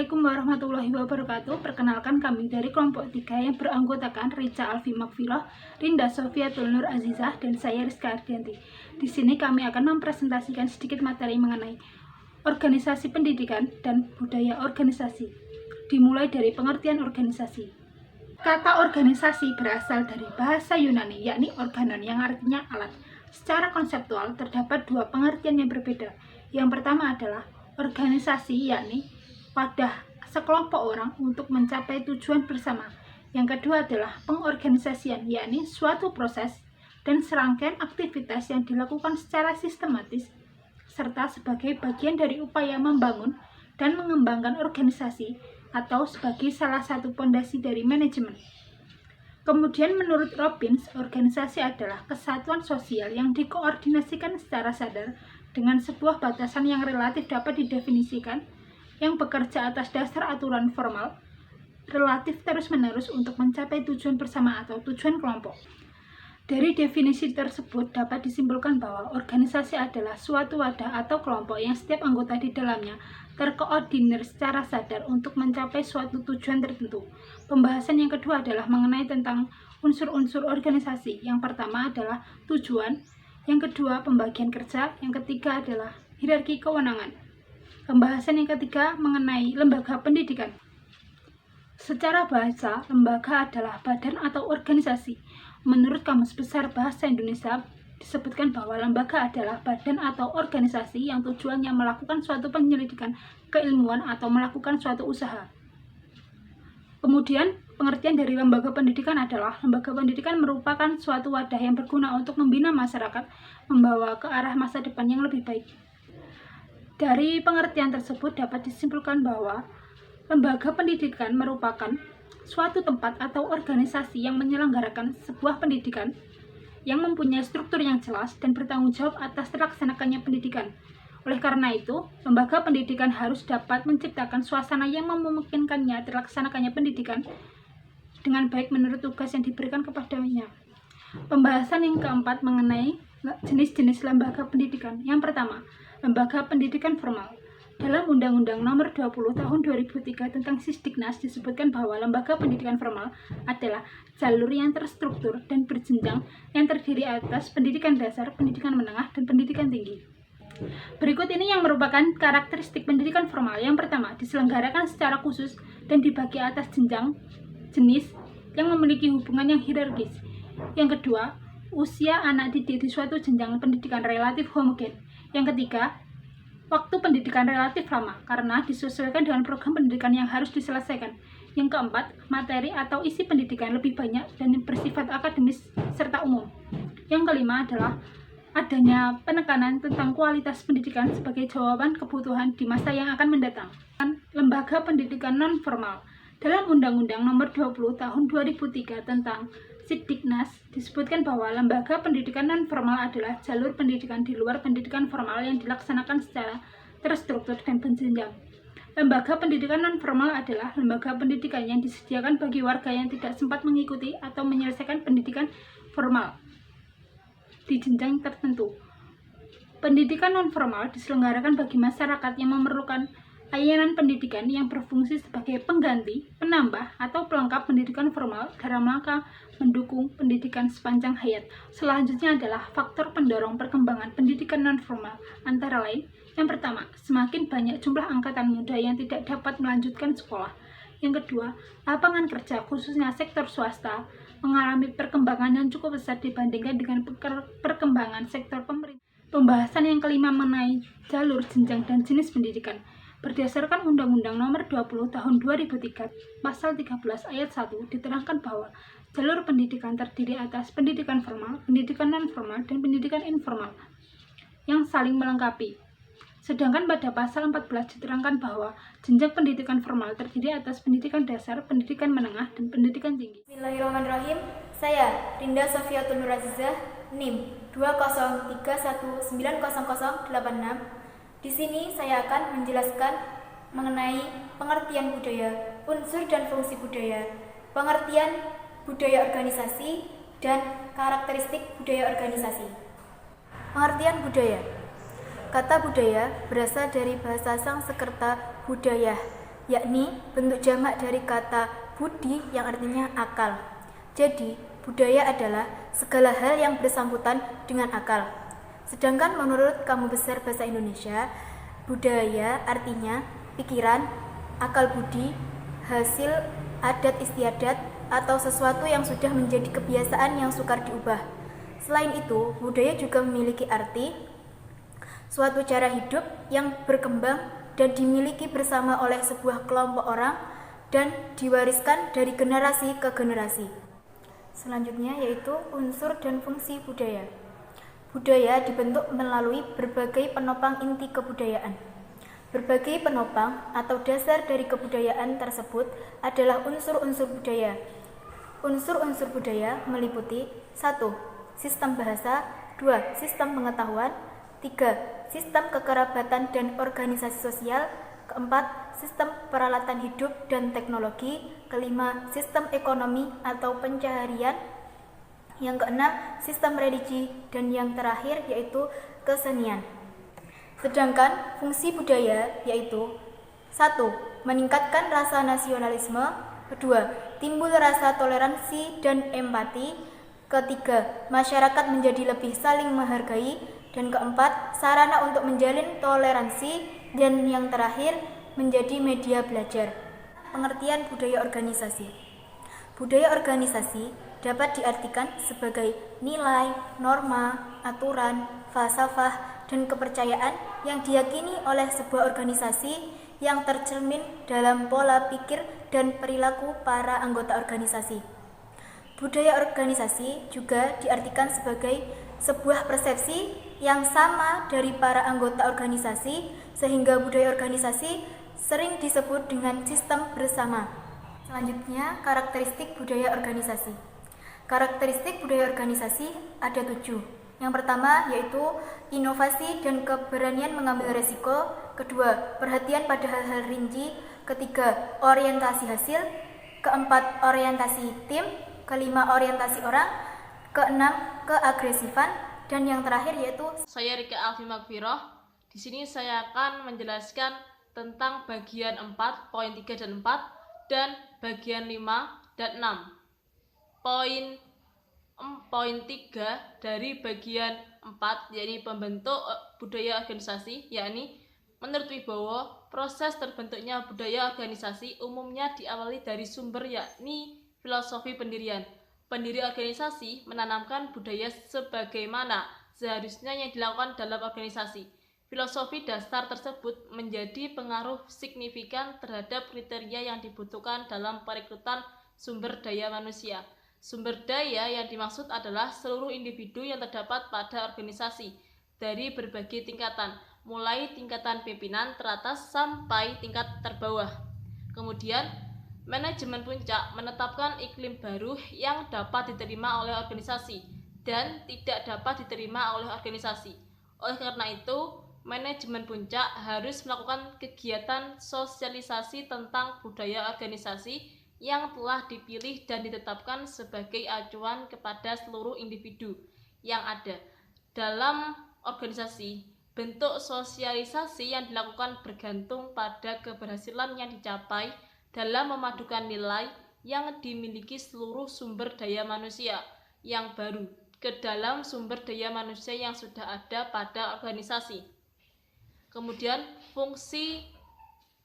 Assalamualaikum warahmatullahi wabarakatuh. Perkenalkan, kami dari kelompok 3 yang beranggotakan Rica Alfi Makfiroh, Rinda Sofiatul Nur Azizah, dan saya Rizka Ardianti. Di sini kami akan mempresentasikan sedikit materi mengenai organisasi pendidikan dan budaya organisasi. Dimulai dari pengertian organisasi. Kata organisasi berasal dari bahasa Yunani, yakni organon, yang artinya alat. Secara konseptual, terdapat dua pengertian yang berbeda. Yang pertama adalah organisasi, yakni wadah sekelompok orang untuk mencapai tujuan bersama. Yang kedua adalah pengorganisasian, yakni suatu proses dan serangkaian aktivitas yang dilakukan secara sistematis serta sebagai bagian dari upaya membangun dan mengembangkan organisasi atau sebagai salah satu fondasi dari manajemen. Kemudian menurut Robbins, organisasi adalah kesatuan sosial yang dikoordinasikan secara sadar dengan sebuah batasan yang relatif dapat didefinisikan, yang bekerja atas dasar aturan formal, relatif terus-menerus untuk mencapai tujuan bersama atau tujuan kelompok. Dari definisi tersebut dapat disimpulkan bahwa organisasi adalah suatu wadah atau kelompok yang setiap anggota di dalamnya terkoordinir secara sadar untuk mencapai suatu tujuan tertentu. Pembahasan yang kedua adalah mengenai tentang unsur-unsur organisasi. Yang pertama adalah tujuan, yang kedua pembagian kerja, yang ketiga adalah hierarki kewenangan. Pembahasan yang ketiga mengenai lembaga pendidikan. Secara bahasa, lembaga adalah badan atau organisasi. Menurut Kamus Besar Bahasa Indonesia, disebutkan bahwa lembaga adalah badan atau organisasi yang tujuannya melakukan suatu penyelidikan keilmuan atau melakukan suatu usaha. Kemudian, pengertian dari lembaga pendidikan adalah lembaga pendidikan merupakan suatu wadah yang berguna untuk membina masyarakat, membawa ke arah masa depan yang lebih baik. Dari pengertian tersebut dapat disimpulkan bahwa lembaga pendidikan merupakan suatu tempat atau organisasi yang menyelenggarakan sebuah pendidikan yang mempunyai struktur yang jelas dan bertanggung jawab atas terlaksanakannya pendidikan. Oleh karena itu, lembaga pendidikan harus dapat menciptakan suasana yang memungkinkannya terlaksanakannya pendidikan dengan baik menurut tugas yang diberikan kepadanya. Pembahasan yang keempat mengenai jenis-jenis lembaga pendidikan. Yang pertama, lembaga pendidikan formal. Dalam Undang-Undang Nomor 20 Tahun 2003 tentang Sisdiknas disebutkan bahwa lembaga pendidikan formal adalah jalur yang terstruktur dan berjenjang yang terdiri atas pendidikan dasar, pendidikan menengah, dan pendidikan tinggi. Berikut ini yang merupakan karakteristik pendidikan formal. Yang pertama, diselenggarakan secara khusus dan dibagi atas jenjang jenis yang memiliki hubungan yang hierarkis. Yang kedua, usia anak didik di suatu jenjang pendidikan relatif homogen. Yang ketiga, waktu pendidikan relatif lama karena disesuaikan dengan program pendidikan yang harus diselesaikan. Yang keempat, materi atau isi pendidikan lebih banyak dan bersifat akademis serta umum. Yang kelima adalah adanya penekanan tentang kualitas pendidikan sebagai jawaban kebutuhan di masa yang akan mendatang. Lembaga pendidikan non-formal. Dalam Undang-Undang Nomor 20 Tahun 2003 tentang Sisdiknas disebutkan bahwa lembaga pendidikan non-formal adalah jalur pendidikan di luar pendidikan formal yang dilaksanakan secara terstruktur dan berjenjang. Lembaga pendidikan non-formal adalah lembaga pendidikan yang disediakan bagi warga yang tidak sempat mengikuti atau menyelesaikan pendidikan formal di jenjang tertentu. Pendidikan non-formal diselenggarakan bagi masyarakat yang memerlukan layanan pendidikan yang berfungsi sebagai pengganti, penambah, atau pelengkap pendidikan formal dalam rangka mendukung pendidikan sepanjang hayat. Selanjutnya adalah faktor pendorong perkembangan pendidikan non-formal, antara lain, yang pertama, semakin banyak jumlah angkatan muda yang tidak dapat melanjutkan sekolah. Yang kedua, lapangan kerja khususnya sektor swasta mengalami perkembangan yang cukup besar dibandingkan dengan perkembangan sektor pemerintah. Pembahasan yang kelima mengenai jalur, jenjang, dan jenis pendidikan. Berdasarkan Undang-Undang Nomor 20 Tahun 2003, Pasal 13 Ayat 1 diterangkan bahwa jalur pendidikan terdiri atas pendidikan formal, pendidikan non-formal, dan pendidikan informal yang saling melengkapi. Sedangkan pada Pasal 14 diterangkan bahwa jenjang pendidikan formal terdiri atas pendidikan dasar, pendidikan menengah, dan pendidikan tinggi. Bismillahirrahmanirrahim. Saya Rinda Sofiatul Nur Azizah, NIM 203190086. Di sini saya akan menjelaskan mengenai pengertian budaya, unsur dan fungsi budaya, pengertian budaya organisasi, dan karakteristik budaya organisasi. Pengertian budaya. Kata budaya berasal dari bahasa Sanskerta budaya, yakni bentuk jamak dari kata budi yang artinya akal. Jadi, budaya adalah segala hal yang bersangkutan dengan akal. Sedangkan menurut Kamus Besar Bahasa Indonesia, budaya artinya pikiran, akal budi, hasil adat istiadat, atau sesuatu yang sudah menjadi kebiasaan yang sukar diubah. Selain itu, budaya juga memiliki arti suatu cara hidup yang berkembang dan dimiliki bersama oleh sebuah kelompok orang dan diwariskan dari generasi ke generasi. Selanjutnya yaitu unsur dan fungsi budaya. Budaya dibentuk melalui berbagai penopang inti kebudayaan. Berbagai penopang atau dasar dari kebudayaan tersebut adalah unsur-unsur budaya. Unsur-unsur budaya meliputi 1. Sistem bahasa, 2. Sistem pengetahuan, 3. Sistem kekerabatan dan organisasi sosial, keempat, sistem peralatan hidup dan teknologi, kelima, sistem ekonomi atau pencaharian, yang keenam, sistem religi, dan yang terakhir yaitu kesenian. Sedangkan fungsi budaya yaitu 1. Meningkatkan rasa nasionalisme, kedua, timbul rasa toleransi dan empati, ketiga, masyarakat menjadi lebih saling menghargai, dan keempat, sarana untuk menjalin toleransi, dan yang terakhir, menjadi media belajar. Pengertian budaya organisasi. Budaya organisasi dapat diartikan sebagai nilai, norma, aturan, falsafah, dan kepercayaan yang diyakini oleh sebuah organisasi yang tercermin dalam pola pikir dan perilaku para anggota organisasi. Budaya organisasi juga diartikan sebagai sebuah persepsi yang sama dari para anggota organisasi, sehingga budaya organisasi sering disebut dengan sistem bersama. Selanjutnya, karakteristik budaya organisasi. Karakteristik budaya organisasi ada 7. Yang pertama yaitu inovasi dan keberanian mengambil resiko, kedua, perhatian pada hal-hal rinci, ketiga, orientasi hasil, keempat, orientasi tim, kelima, orientasi orang, keenam, keagresifan, dan yang terakhir yaitu saya Rika Alfi Magfiroh. Di sini saya akan menjelaskan tentang bagian 4, poin 3 dan 4, dan bagian 5 dan 6. Poin 3 dari bagian 4 yakni pembentuk budaya organisasi, yakni menurut Wibowo, proses terbentuknya budaya organisasi umumnya diawali dari sumber yakni filosofi pendirian. Pendiri organisasi menanamkan budaya sebagaimana seharusnya yang dilakukan dalam organisasi. Filosofi dasar tersebut menjadi pengaruh signifikan terhadap kriteria yang dibutuhkan dalam perekrutan sumber daya manusia. Sumber daya yang dimaksud adalah seluruh individu yang terdapat pada organisasi dari berbagai tingkatan, mulai tingkatan pimpinan teratas sampai tingkat terbawah. Kemudian, manajemen puncak menetapkan iklim baru yang dapat diterima oleh organisasi dan tidak dapat diterima oleh organisasi. Oleh karena itu, manajemen puncak harus melakukan kegiatan sosialisasi tentang budaya organisasi yang telah dipilih dan ditetapkan sebagai acuan kepada seluruh individu yang ada dalam organisasi. Bentuk sosialisasi yang dilakukan bergantung pada keberhasilan yang dicapai dalam memadukan nilai yang dimiliki seluruh sumber daya manusia yang baru ke dalam sumber daya manusia yang sudah ada pada organisasi. Kemudian fungsi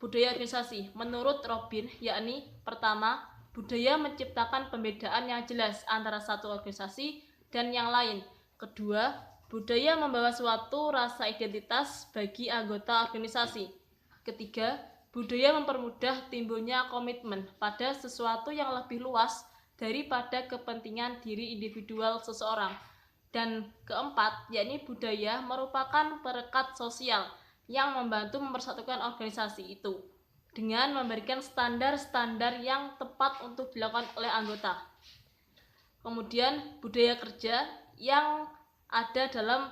budaya organisasi menurut Robin yakni pertama, budaya menciptakan pembedaan yang jelas antara satu organisasi dan yang lain. Kedua, budaya membawa suatu rasa identitas bagi anggota organisasi. Ketiga, budaya mempermudah timbulnya komitmen pada sesuatu yang lebih luas daripada kepentingan diri individual seseorang. Dan keempat, yakni budaya merupakan perekat sosial yang membantu mempersatukan organisasi itu dengan memberikan standar-standar yang tepat untuk dilakukan oleh anggota. Kemudian budaya kerja yang ada dalam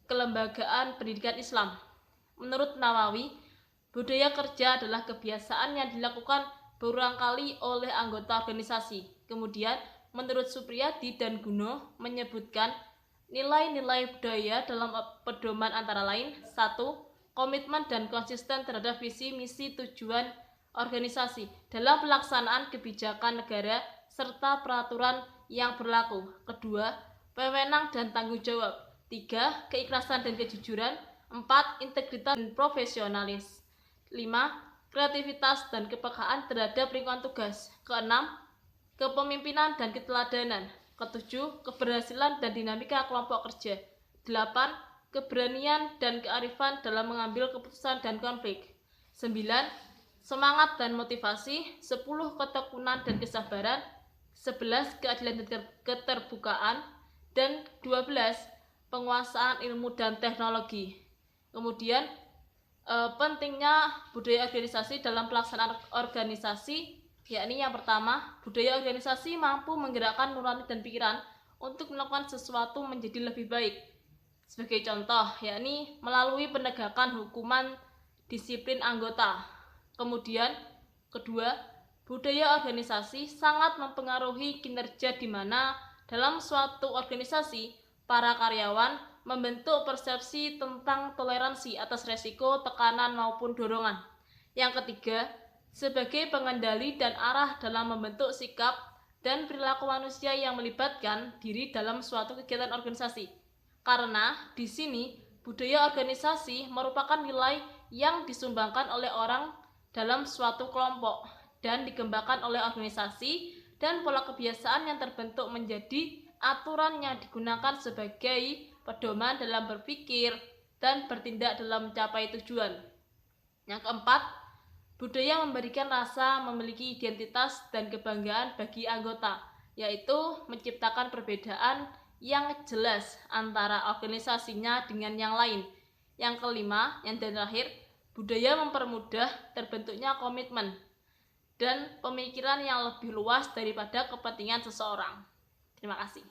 kelembagaan pendidikan Islam. Menurut Nawawi, budaya kerja adalah kebiasaan yang dilakukan berulang kali oleh anggota organisasi. Kemudian, menurut Supriyadi dan Guno menyebutkan nilai-nilai budaya dalam pedoman antara lain 1. Komitmen dan konsisten terhadap visi, misi, tujuan organisasi dalam pelaksanaan kebijakan negara serta peraturan yang berlaku. Kedua, wewenang dan tanggung jawab. 3. Keikhlasan dan kejujuran. 4. Integritas dan profesionalis. 5. Kreativitas dan kepekaan terhadap lingkungan tugas. Keenam, kepemimpinan dan keteladanan. Ketujuh, keberhasilan dan dinamika kelompok kerja. 8. Keberanian dan kearifan dalam mengambil keputusan dan konflik. 9. Semangat dan motivasi. 10. Ketekunan dan kesabaran. 11. Keadilan dan keterbukaan. Dan 12. Penguasaan ilmu dan teknologi. Kemudian pentingnya budaya organisasi dalam pelaksanaan organisasi, yakni yang pertama, budaya organisasi mampu menggerakkan nurani dan pikiran untuk melakukan sesuatu menjadi lebih baik. Sebagai contoh, yakni melalui penegakan hukuman disiplin anggota. Kemudian, kedua, budaya organisasi sangat mempengaruhi kinerja di mana dalam suatu organisasi, para karyawan membentuk persepsi tentang toleransi atas resiko, tekanan, maupun dorongan. Yang ketiga, sebagai pengendali dan arah dalam membentuk sikap dan perilaku manusia yang melibatkan diri dalam suatu kegiatan organisasi. Karena di sini budaya organisasi merupakan nilai yang disumbangkan oleh orang dalam suatu kelompok dan dikembangkan oleh organisasi dan pola kebiasaan yang terbentuk menjadi aturan yang digunakan sebagai pedoman dalam berpikir dan bertindak dalam mencapai tujuan. Yang keempat, budaya memberikan rasa memiliki identitas dan kebanggaan bagi anggota, yaitu menciptakan perbedaan yang jelas antara organisasinya dengan yang lain. Yang kelima, yang terakhir, budaya mempermudah terbentuknya komitmen dan pemikiran yang lebih luas daripada kepentingan seseorang. Terima kasih.